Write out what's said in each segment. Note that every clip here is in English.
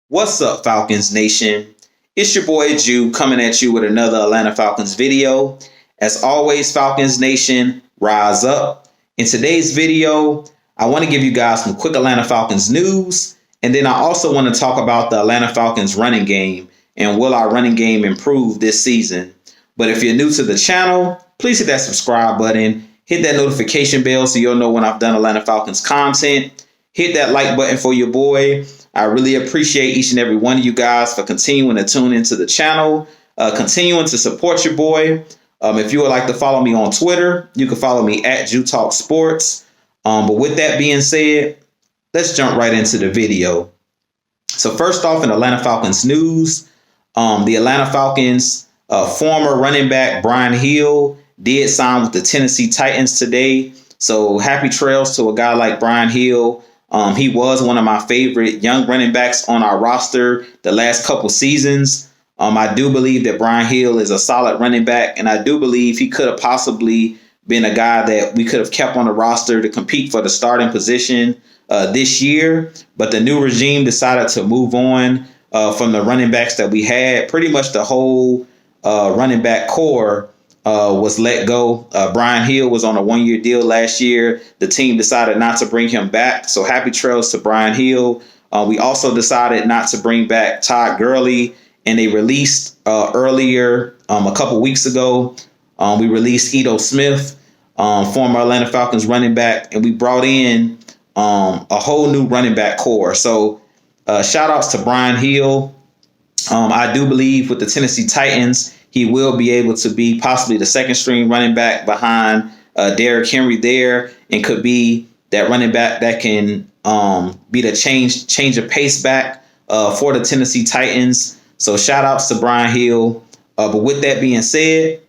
What's up, Falcons Nation? It's your boy Jew coming at you with another Atlanta Falcons video. As always, Falcons Nation, rise up. In today's video, I want to give you guys some quick Atlanta Falcons news, and then I also want to talk about the Atlanta Falcons running game and will our running game improve this season. But if you're new to the channel, please hit that subscribe button, hit that notification bell so you'll know when I've done Atlanta Falcons content. Hit that like button for your boy. I really appreciate each and every one of you guys for continuing to tune into the channel, continuing to support your boy. If you would like to follow me on Twitter, you can follow me at Jew Talk Sports. But with that being said, let's jump right into the video. So first off, in Atlanta Falcons news, the Atlanta Falcons former running back Brian Hill did sign with the Tennessee Titans today. So happy trails to a guy like Brian Hill. He was one of my favorite young running backs on our roster the last couple seasons. I do believe that Brian Hill is a solid running back, and I do believe he could have possibly been a guy that we could have kept on the roster to compete for the starting position this year. But the new regime decided to move on from the running backs that we had. Pretty much the whole running back core was let go. Brian Hill was on a one-year deal last year. The team decided not to bring him back. So happy trails to Brian Hill. We also decided not to bring back Todd Gurley, and they released earlier a couple weeks ago. We released Ito Smith, former Atlanta Falcons running back, and we brought in a whole new running back core. So shout outs to Brian Hill. I do believe with the Tennessee Titans, he will be able to be possibly the second string running back behind Derrick Henry there, and could be that running back that can be the change of pace back for the Tennessee Titans. So shout outs to Brian Hill. But with that being said,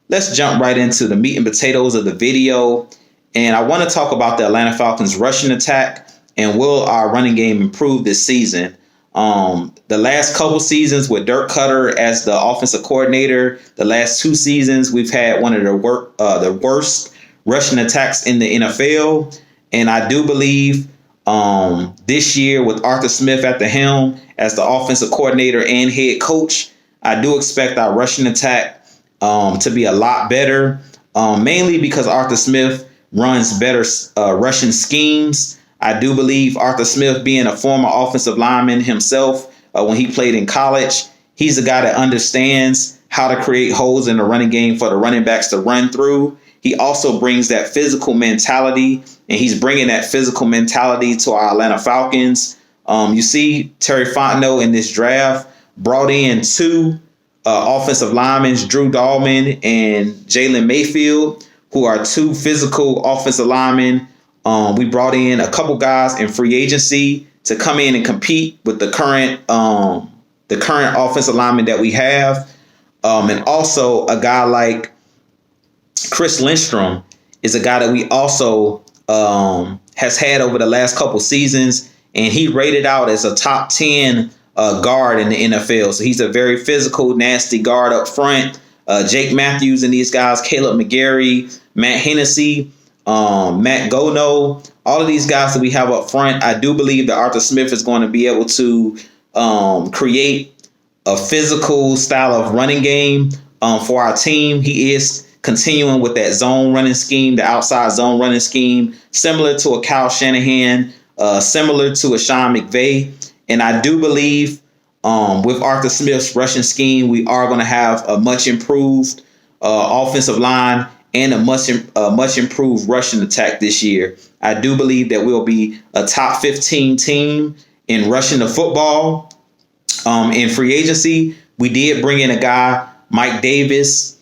let's jump right into the meat and potatoes of the video. And I want to talk about the Atlanta Falcons rushing attack and will our running game improve this season. The last couple seasons with Dirk Cutter as the offensive coordinator, the last two seasons, we've had one of the worst rushing attacks in the NFL. And I do believe this year with Arthur Smith at the helm as the offensive coordinator and head coach, I do expect our rushing attack to be a lot better, mainly because Arthur Smith runs better rushing schemes. I do believe Arthur Smith, being a former offensive lineman himself when he played in college, he's a guy that understands how to create holes in the running game for the running backs to run through. He also brings that physical mentality, and he's bringing that physical mentality to our Atlanta Falcons. You see Terry Fontenot in this draft brought in two offensive linemen, Drew Dahlman and Jalen Mayfield, who are two physical offensive linemen. We brought in a couple guys in free agency to come in and compete with the current offensive lineman that we have. And also a guy like Chris Lindstrom is a guy that we also has had over the last couple seasons, and he rated out as a top 10 guard in the NFL. So he's a very physical, nasty guard up front. Jake Matthews and these guys, Caleb McGarry, Matt Hennessy, Matt Gono, all of these guys that we have up front. I do believe that Arthur Smith is going to be able to create a physical style of running game for our team. He is continuing with that zone running scheme, the outside zone running scheme, similar to a Kyle Shanahan, similar to a Sean McVay. And I do believe with Arthur Smith's rushing scheme, we are going to have a much improved offensive line and a much improved rushing attack this year. I do believe that we'll be a top 15 team in rushing the football. In free agency, we did bring in a guy, Mike Davis.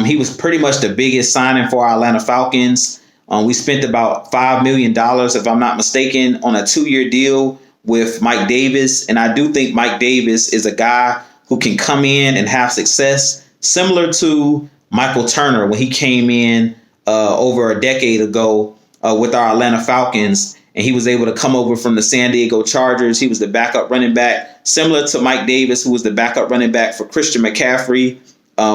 He was pretty much the biggest signing for our Atlanta Falcons. We spent about $5 million, if I'm not mistaken, on a 2-year deal with Mike Davis. And I do think Mike Davis is a guy who can come in and have success, similar to Michael Turner when he came in over a decade ago with our Atlanta Falcons, and he was able to come over from the San Diego Chargers. He was the backup running back, similar to Mike Davis, who was the backup running back for Christian McCaffrey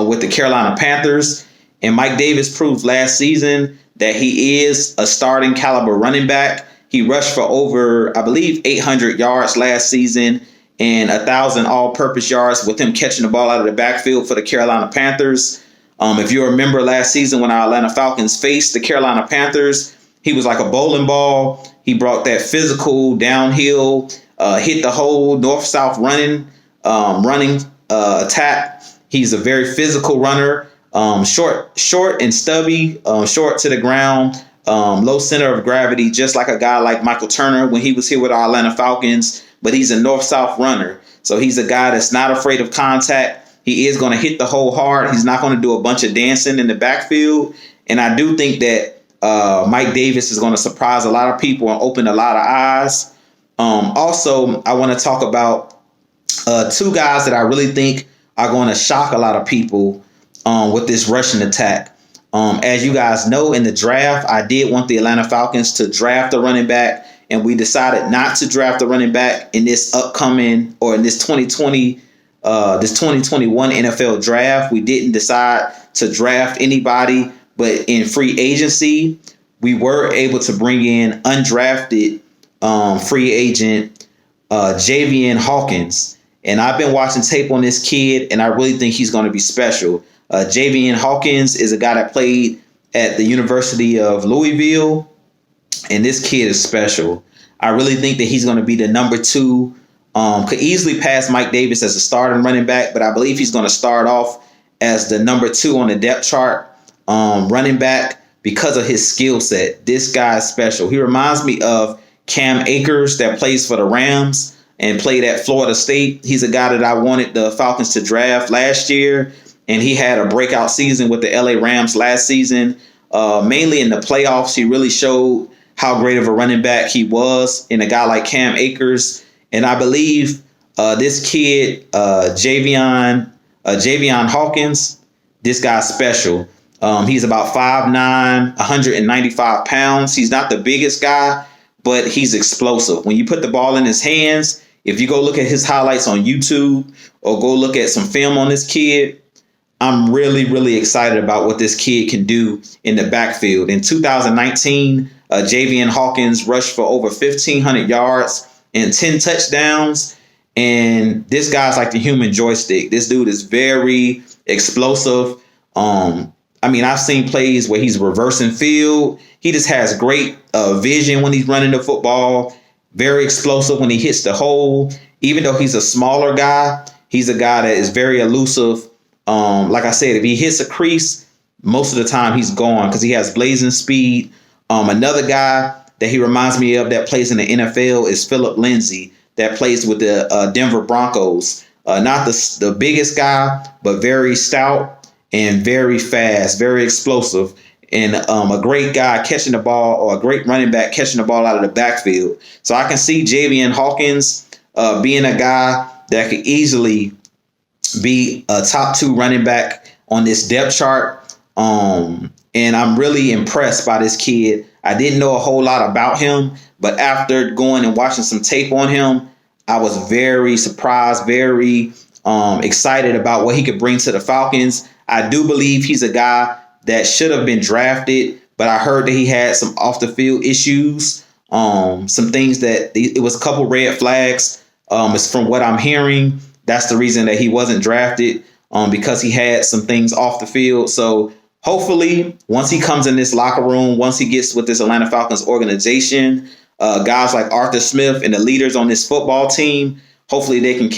with the Carolina Panthers. And Mike Davis proved last season that he is a starting caliber running back. He rushed for over, I believe, 800 yards last season. and 1,000 all-purpose yards with him catching the ball out of the backfield for the Carolina Panthers. If you remember last season when our Atlanta Falcons faced the Carolina Panthers, he was like a bowling ball. He brought that physical downhill, hit the hole, north-south running attack. He's a very physical runner, short and stubby, short to the ground, low center of gravity, just like a guy like Michael Turner when he was here with our Atlanta Falcons. But he's a north-south runner, so he's a guy that's not afraid of contact. He is going to hit the hole hard. He's not going to do a bunch of dancing in the backfield. And I do think that Mike Davis is going to surprise a lot of people and open a lot of eyes. Also, I want to talk about two guys that I really think are going to shock a lot of people with this rushing attack. As you guys know, in the draft, I did want the Atlanta Falcons to draft a running back, and we decided not to draft a running back in this upcoming or in this 2021 NFL draft. We didn't decide to draft anybody, but in free agency, we were able to bring in undrafted free agent Javion Hawkins. And I've been watching tape on this kid, and I really think he's going to be special. Javion Hawkins is a guy that played at the University of Louisville, and this kid is special. I really think that he's going to be the number 2. Could easily pass Mike Davis as a starting running back, but I believe he's going to start off as the number 2 on the depth chart running back because of his skill set. This guy is special. He reminds me of Cam Akers that plays for the Rams and played at Florida State. He's a guy that I wanted the Falcons to draft last year, and he had a breakout season with the LA Rams last season. Mainly in the playoffs, he really showed how great of a running back he was in a guy like Cam Akers. And I believe this kid, Javion Hawkins, this guy's special. He's about 5'9", 195 pounds. He's not the biggest guy, but he's explosive. When you put the ball in his hands, if you go look at his highlights on YouTube or go look at some film on this kid, I'm really, really excited about what this kid can do in the backfield. In 2019, Javion Hawkins rushed for over 1,500 yards and 10 touchdowns. And this guy's like the human joystick. This dude is very explosive. I've seen plays where he's reversing field. He just has great vision when he's running the football. Very explosive when he hits the hole. Even though he's a smaller guy, he's a guy that is very elusive. Like I said, if he hits a crease, most of the time he's gone because he has blazing speed. Another guy that he reminds me of that plays in the NFL is Philip Lindsay that plays with the Denver Broncos. Not the biggest guy, but very stout and very fast, very explosive, and a great guy catching the ball, or a great running back catching the ball out of the backfield. So I can see Javion Hawkins being a guy that could easily be a top 2 running back on this depth chart. And I'm really impressed by this kid. I didn't know a whole lot about him, but after going and watching some tape on him, I was very surprised, very excited about what he could bring to the Falcons. I do believe he's a guy that should have been drafted, but I heard that he had some off the field issues, some things that it was a couple red flags. It's from what I'm hearing. That's the reason that he wasn't drafted, because he had some things off the field. So hopefully, once he comes in this locker room, once he gets with this Atlanta Falcons organization, guys like Arthur Smith and the leaders on this football team, hopefully they can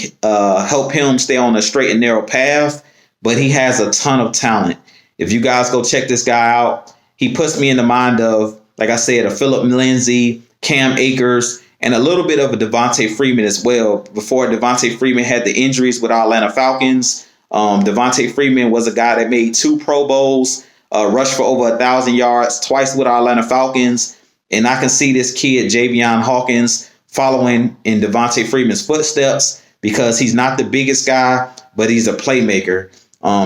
help him stay on a straight and narrow path. But he has a ton of talent. If you guys go check this guy out, he puts me in the mind of, like I said, a Philip Lindsay, Cam Akers, and a little bit of a Devontae Freeman as well. Before Devontae Freeman had the injuries with our Atlanta Falcons, Devontae Freeman was a guy that made 2 Pro Bowls, rushed for over 1,000 yards twice with our Atlanta Falcons. And I can see this kid, Javion Hawkins, following in Devontae Freeman's footsteps because he's not the biggest guy, but he's a playmaker.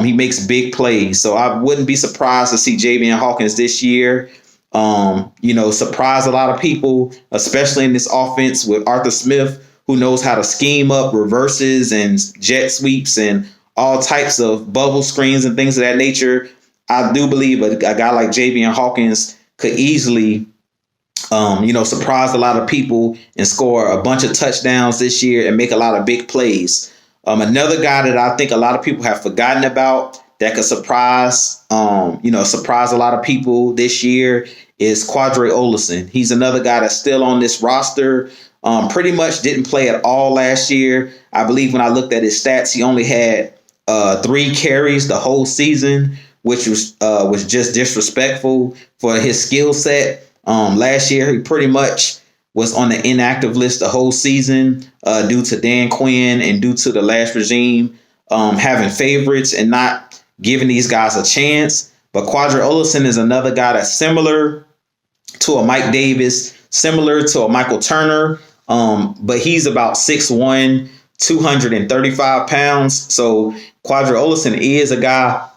He makes big plays. So I wouldn't be surprised to see Javion Hawkins this year, surprise a lot of people, especially in this offense with Arthur Smith, who knows how to scheme up reverses and jet sweeps and all types of bubble screens and things of that nature. I do believe a guy like Javion Hawkins could easily surprised a lot of people and score a bunch of touchdowns this year and make a lot of big plays. Another guy that I think a lot of people have forgotten about that could surprise a lot of people this year is Qadree Ollison. He's another guy that's still on this roster. Pretty much didn't play at all last year. I believe when I looked at his stats, he only had 3 carries the whole season, which was just disrespectful for his skill set. Last year, he pretty much was on the inactive list the whole season due to Dan Quinn and due to the last regime having favorites and not giving these guys a chance. But Qadree Ollison is another guy that's similar to a Mike Davis, similar to a Michael Turner, but he's about 6'1", 235 pounds. So Qadree Ollison is a guy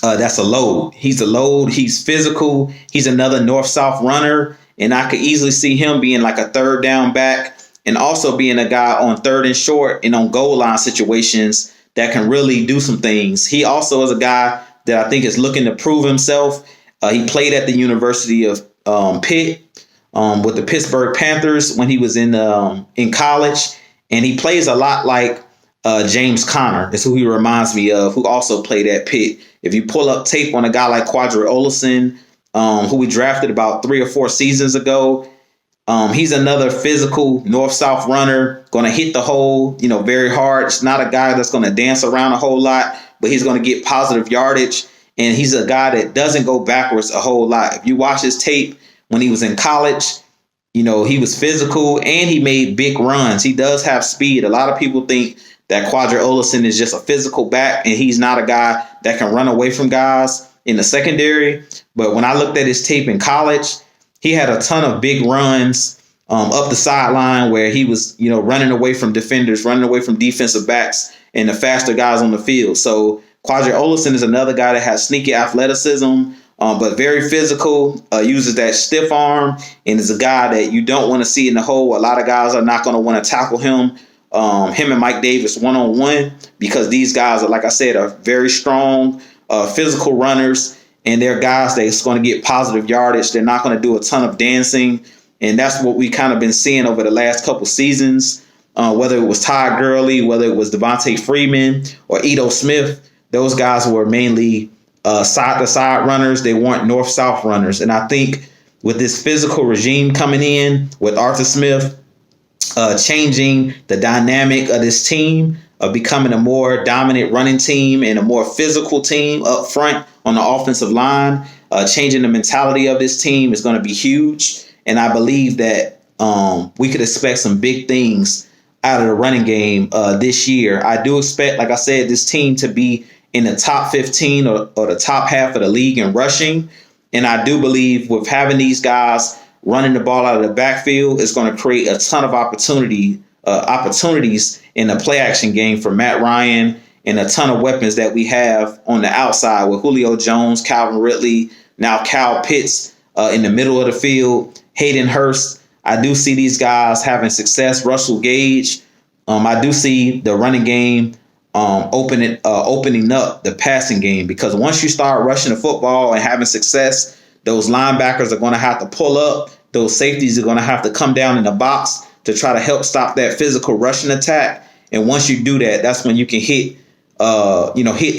that's a load. He's a load. He's physical. He's another north-south runner. And I could easily see him being like a third down back and also being a guy on third and short and on goal line situations that can really do some things. He also is a guy that I think is looking to prove himself. He played at the University of Pitt with the Pittsburgh Panthers when he was in college. And he plays a lot like James Conner is who he reminds me of, who also played at Pitt. If you pull up tape on a guy like Qadree Ollison, who we drafted about 3 or 4 seasons ago, he's another physical north-south runner, going to hit the hole, very hard. It's not a guy that's going to dance around a whole lot, but he's going to get positive yardage. And he's a guy that doesn't go backwards a whole lot. If you watch his tape when he was in college, he was physical and he made big runs. He does have speed. A lot of people think that Qadree Ollison is just a physical back, and he's not a guy that can run away from guys in the secondary. But when I looked at his tape in college, he had a ton of big runs up the sideline where he was, running away from defenders, running away from defensive backs and the faster guys on the field. So Qadree Ollison is another guy that has sneaky athleticism, but very physical, uses that stiff arm, and is a guy that you don't want to see in the hole. A lot of guys are not going to want to tackle him and Mike Davis one-on-one, because these guys are, like I said, are very strong, physical runners, and they're guys that's going to get positive yardage. They're not going to do a ton of dancing, and that's what we kind of been seeing over the last couple seasons, whether it was Todd Gurley, whether it was Devontae Freeman or Ito Smith. Those guys were mainly side-to-side runners. They weren't north-south runners, and I think with this physical regime coming in with Arthur Smith, changing the dynamic of this team, of becoming a more dominant running team and a more physical team up front on the offensive line, changing the mentality of this team is going to be huge. And I believe that we could expect some big things out of the running game this year. I do expect, like I said, this team to be in the top 15 or the top half of the league in rushing. And I do believe with having these guys running the ball out of the backfield is going to create a ton of opportunities in the play action game for Matt Ryan, and a ton of weapons that we have on the outside with Julio Jones, Calvin Ridley, now Kyle Pitts in the middle of the field, Hayden Hurst. I do see these guys having success. Russell Gage. I do see the running game opening up the passing game, because once you start rushing the football and having success, those linebackers are going to have to pull up. Those safeties are going to have to come down in the box to try to help stop that physical rushing attack. And once you do that, that's when you can hit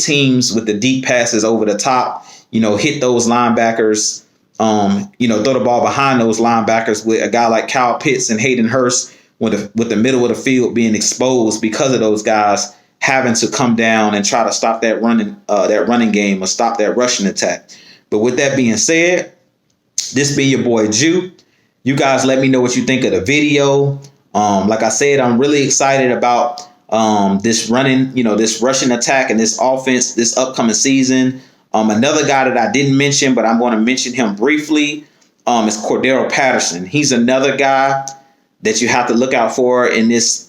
teams with the deep passes over the top, hit those linebackers, throw the ball behind those linebackers with a guy like Kyle Pitts and Hayden Hurst with the middle of the field being exposed because of those guys having to come down and try to stop that running game or stop that rushing attack. But with that being said, this been your boy Jew. You guys let me know what you think of the video. Like I said, I'm really excited about this rushing attack and this offense this upcoming season. Another guy that I didn't mention, but I'm going to mention him briefly, is Cordarrelle Patterson. He's another guy that you have to look out for in this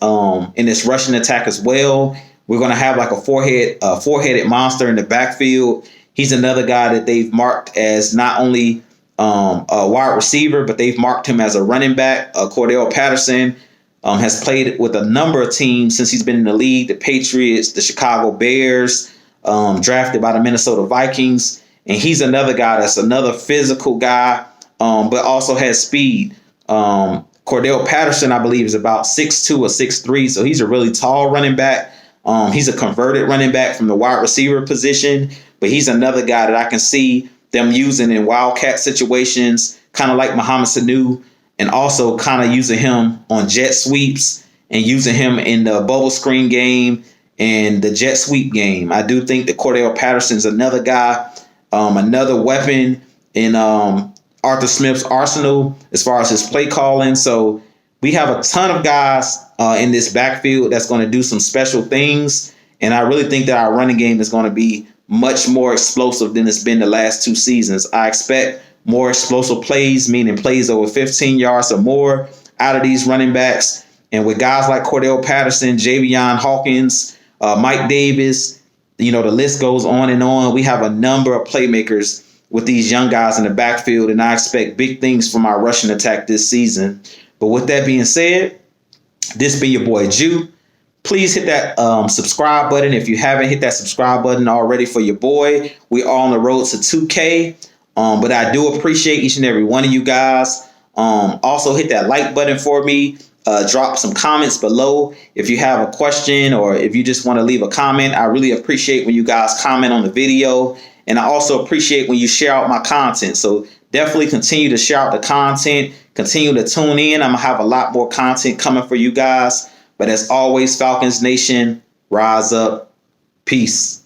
rushing attack as well. We're going to have like a four-headed monster in the backfield. He's another guy that they've marked as not only a wide receiver, but they've marked him as a running back. Cordarrelle Patterson has played with a number of teams since he's been in the league: the Patriots, the Chicago Bears, drafted by the Minnesota Vikings. And he's another guy that's another physical guy, but also has speed. Cordarrelle Patterson, I believe, is about 6'2" or 6'3", so he's a really tall running back. He's a converted running back from the wide receiver position, but he's another guy that I can see them using in wildcat situations, kind of like Mohamed Sanu, and also kind of using him on jet sweeps and using him in the bubble screen game and the jet sweep game. I do think that Cordarrelle Patterson is another guy, another weapon in Arthur Smith's arsenal as far as his play calling. So we have a ton of guys in this backfield that's going to do some special things. And I really think that our running game is going to be much more explosive than it's been the last 2 seasons. I expect more explosive plays, meaning plays over 15 yards or more out of these running backs. And with guys like Cordarrelle Patterson, Javion, Hawkins, Mike Davis, the list goes on and on. We have a number of playmakers with these young guys in the backfield, and I expect big things from our rushing attack this season. But with that being said, this been your boy Jew. Please hit that subscribe button if you haven't hit that subscribe button already for your boy. We are on the road to 2K, but I do appreciate each and every one of you guys. Also hit that like button for me. Drop some comments below if you have a question or if you just want to leave a comment. I really appreciate when you guys comment on the video. And I also appreciate when you share out my content. So definitely continue to share out the content. Continue to tune in. I'm going to have a lot more content coming for you guys. But as always, Falcons Nation, rise up. Peace.